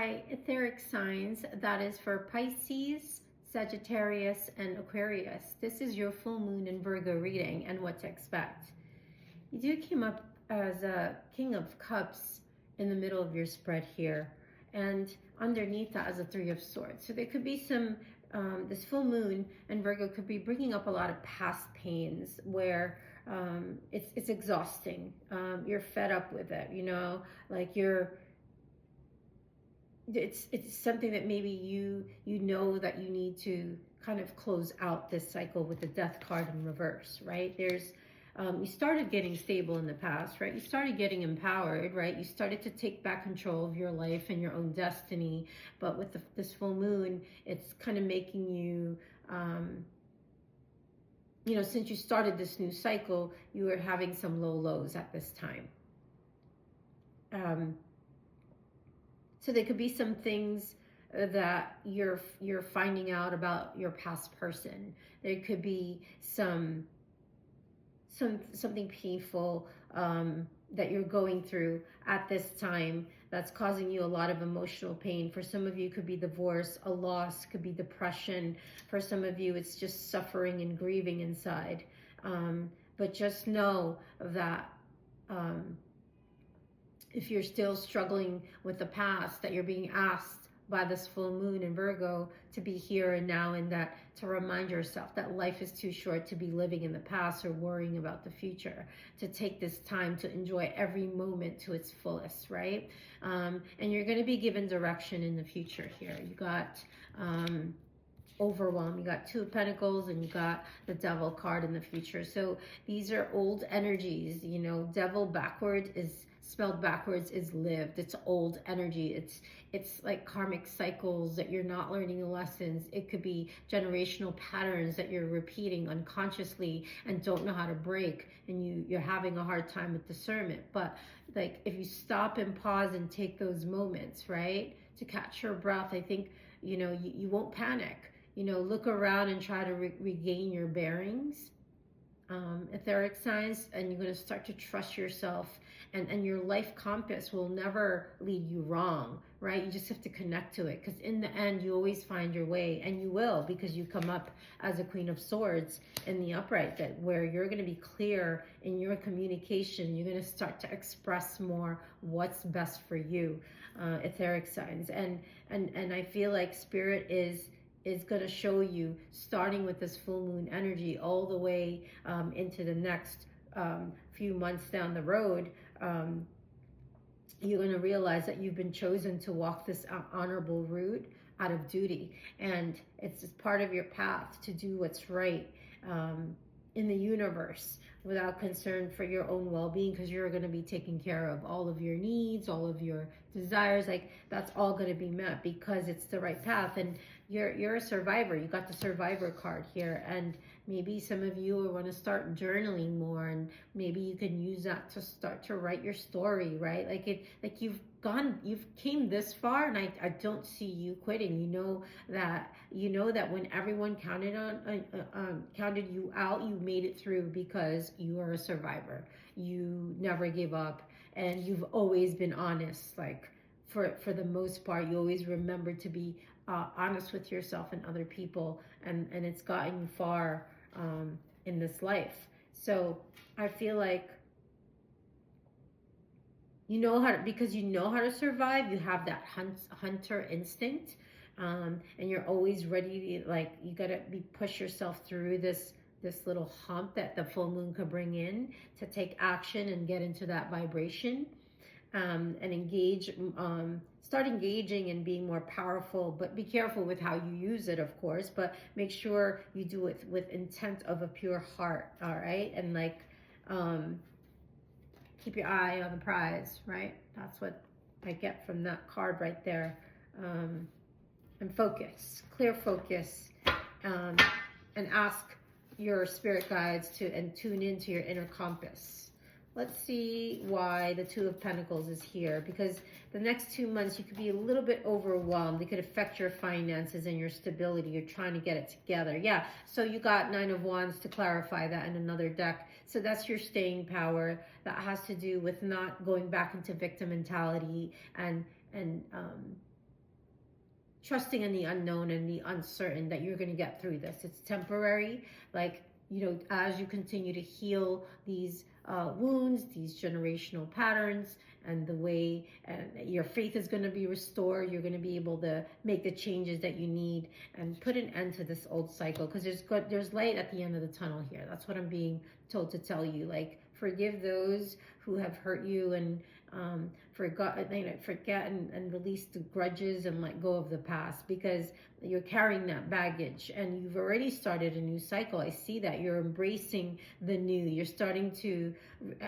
Hi, etheric signs. That is for Pisces, Sagittarius, and Aquarius. This is your full moon in Virgo reading and what to expect. You do came up as a King of Cups in the middle of your spread here, and underneath that as a Three of Swords. So there could be some, this full moon and Virgo could be bringing up a lot of past pains where it's exhausting. You're fed up with it, like it's something that maybe you know that you need to kind of close out this cycle with the Death card in reverse, right? There's you started getting stable in the past, right? You started getting empowered, right? You started to take back control of your life and your own destiny. But with this full moon, it's kind of making you, since you started this new cycle, you were having some low lows at this time. So there could be some things that you're finding out about your past person. There could be something painful that you're going through at this time that's causing you a lot of emotional pain. For some of you, it could be divorce, a loss, could be depression. For some of you, it's just suffering and grieving inside. But just know that if you're still struggling with the past, that you're being asked by this full moon in Virgo to be here and now, and that to remind yourself that life is too short to be living in the past or worrying about the future, to take this time to enjoy every moment to its fullest, right? And you're going to be given direction in the future here. You got overwhelm, you got Two of Pentacles, and you got the Devil card in the future. So these are old energies. Devil spelled backwards is lived. It's old energy. It's like karmic cycles that you're not learning the lessons. It could be generational patterns that you're repeating unconsciously and don't know how to break, and you're having a hard time with discernment. But like, if you stop and pause and take those moments, right, to catch your breath, I think you won't panic. Look around and try to regain your bearings, etheric signs, and you're going to start to trust yourself, and your life compass will never lead you wrong, right? You just have to connect to it, because in the end, you always find your way, and you will, because you come up as a Queen of Swords in the upright, that where you're going to be clear in your communication. You're going to start to express more what's best for you, etheric signs, and I feel like Spirit is going to show you, starting with this full moon energy all the way into the next few months down the road. You're going to realize that you've been chosen to walk this honorable route out of duty, and it's part of your path to do what's right in the universe without concern for your own well-being, because you're going to be taking care of all of your needs, all of your desires. Like, that's all going to be met because it's the right path. And you're a survivor. You got the Survivor card here, and maybe some of you want to start journaling more, and maybe you can use that to start to write your story, right? Like you've came this far, and I don't see you quitting. You know that when everyone counted you out, you made it through because you are a survivor. You never give up, and you've always been honest. Like, for the most part, you always remember to be honest with yourself and other people, and it's gotten you far in this life. So I feel like because you know how to survive. You have that hunter instinct, and you're always ready to, like, you gotta push yourself through this little hump that the full moon could bring in, to take action and get into that vibration, and engage, start engaging and being more powerful. But be careful with how you use it, of course, but make sure you do it with intent of a pure heart, all right? And like, keep your eye on the prize, right? That's what I get from that card right there. And focus, clear focus, and ask your spirit guides and tune into your inner compass. Let's see why the Two of Pentacles is here, because the next 2 months you could be a little bit overwhelmed. It could affect your finances and your stability. You're trying to get it together. Yeah, so you got Nine of Wands to clarify that in another deck. So that's your staying power. That has to do with not going back into victim mentality and trusting in the unknown and the uncertain, that you're going to get through this. It's temporary. Like, you know, as you continue to heal these wounds, these generational patterns, and the way your faith is going to be restored, you're going to be able to make the changes that you need and put an end to this old cycle, because there's light at the end of the tunnel here. That's what I'm being told to tell you. Like, forgive those who have hurt you, and forget and release the grudges and let go of the past, because you're carrying that baggage and you've already started a new cycle. I see that you're embracing the new. You're starting to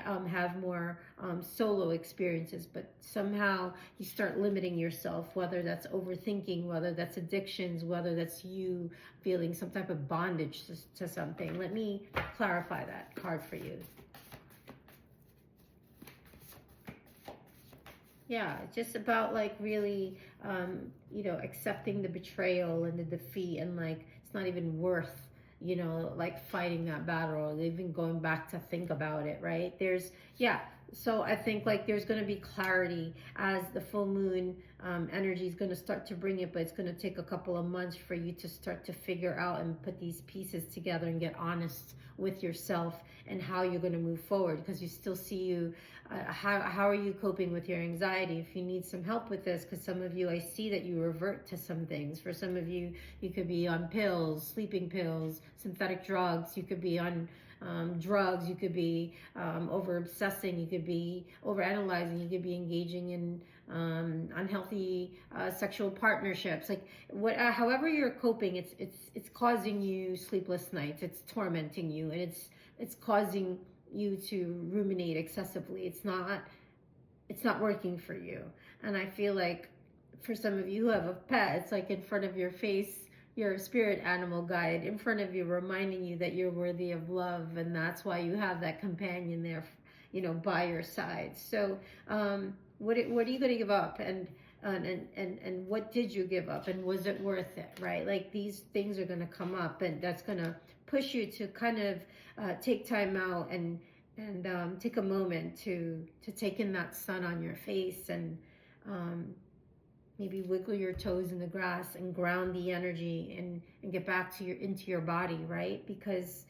have more solo experiences, but somehow you start limiting yourself, whether that's overthinking, whether that's addictions, whether that's you feeling some type of bondage to something. Let me clarify that card for you. Yeah, it's just about like really, you know, accepting the betrayal and the defeat, and like it's not even worth, you know, like fighting that battle or even going back to think about it, right? So I think like there's going to be clarity as the full moon energy is going to start to bring it, but it's going to take a couple of months for you to start to figure out and put these pieces together and get honest with yourself and how you're going to move forward, because you still see you. How are you coping with your anxiety? If you need some help with this, because some of you, I see that you revert to some things. For some of you, you could be on pills, sleeping pills, synthetic drugs. You could be on drugs. You could be over obsessing. You could be over analyzing. You could be engaging in unhealthy sexual partnerships. Like however you're coping, it's causing you sleepless nights. It's tormenting you, and it's causing you to ruminate excessively. It's not working for you. And I feel like for some of you who have a pet, it's like in front of your face, your spirit animal guide in front of you, reminding you that you're worthy of love, and that's why you have that companion there, you know, by your side. So what are you going to give up, and what did you give up, and was it worth it, right? Like these things are going to come up, and that's going to push you to kind of take time out and take a moment to take in that sun on your face, and maybe wiggle your toes in the grass and ground the energy and get back to into your body, right? Because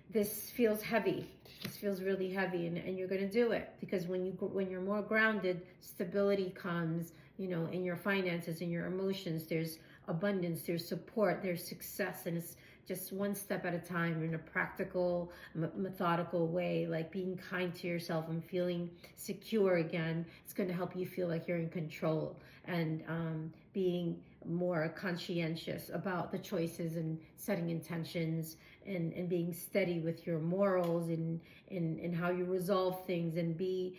this feels heavy. This feels really heavy, and you're going to do it, because when you're more grounded, stability comes, you know, in your finances, in your emotions. There's abundance, there's support, there's success, and it's just one step at a time in a practical, methodical way, like being kind to yourself and feeling secure again. It's going to help you feel like you're in control, and being more conscientious about the choices and setting intentions, and being steady with your morals and how you resolve things, and be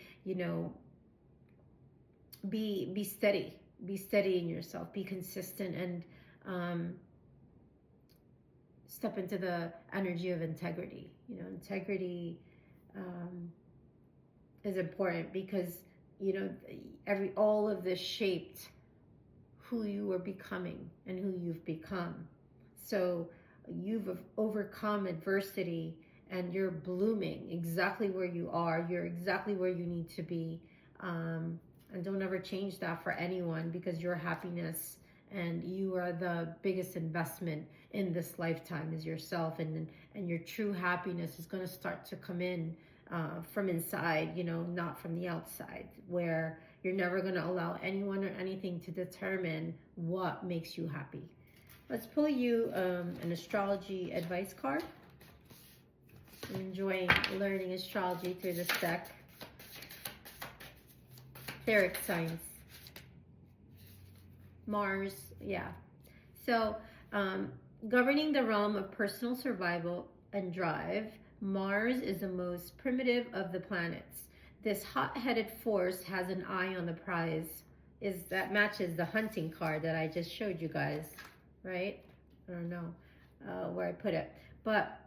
steady. Be steady in yourself. Be consistent, and step into the energy of integrity. You know, integrity is important, because, you know, all of this shaped who you are becoming and who you've become. So you've overcome adversity, and you're blooming exactly where you are. You're exactly where you need to be. And don't ever change that for anyone, because your happiness and you are the biggest investment in this lifetime is yourself, and your true happiness is going to start to come in from inside, you know, not from the outside, where you're never going to allow anyone or anything to determine what makes you happy. Let's pull you an astrology advice card. I'm enjoying learning astrology through this deck. Etheric signs. Mars, yeah. So, governing the realm of personal survival and drive, Mars is the most primitive of the planets. This hot-headed force has an eye on the prize. That matches the hunting card that I just showed you guys, right? I don't know where I put it, but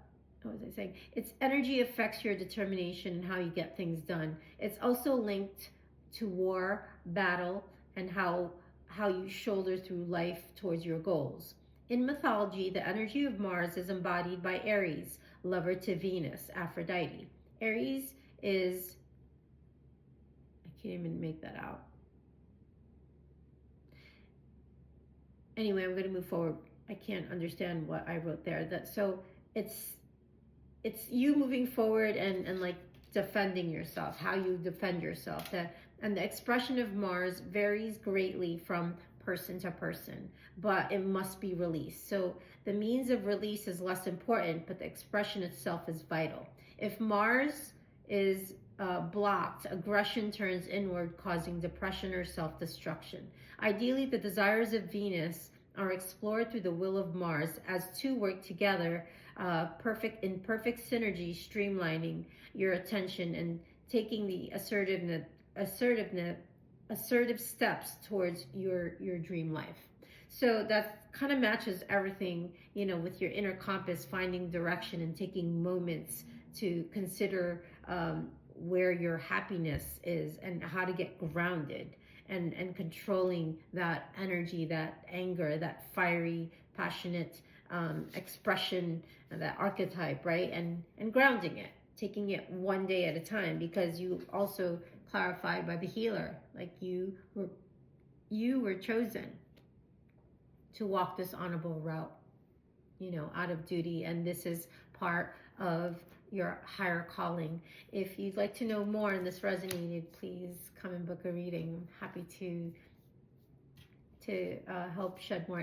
what was I saying? Its energy affects your determination and how you get things done. It's also linked to war, battle, and how you shoulder through life towards your goals. In mythology, the energy of Mars is embodied by Aries, lover to Venus, Aphrodite. Aries is, I can't even make that out. anyway, I'm going to move forward. I can't understand what I wrote there. That so it's you moving forward and like defending yourself, how you defend yourself. That and the expression of Mars varies greatly from person to person, but it must be released. So the means of release is less important, but the expression itself is vital. If Mars is blocked, aggression turns inward, causing depression or self-destruction. Ideally, the desires of Venus are explored through the will of Mars as two work together, in perfect synergy, streamlining your attention and taking the assertive steps towards your dream life. So that kind of matches everything, with your inner compass, finding direction and taking moments to consider where your happiness is and how to get grounded, and controlling that energy, that anger, that fiery, passionate expression, that archetype, right? And grounding it, taking it one day at a time, because you also clarified by the healer, like you were chosen to walk this honorable route, out of duty, and this is part of your higher calling. If you'd like to know more and this resonated, please come and book a reading. I'm happy to help shed more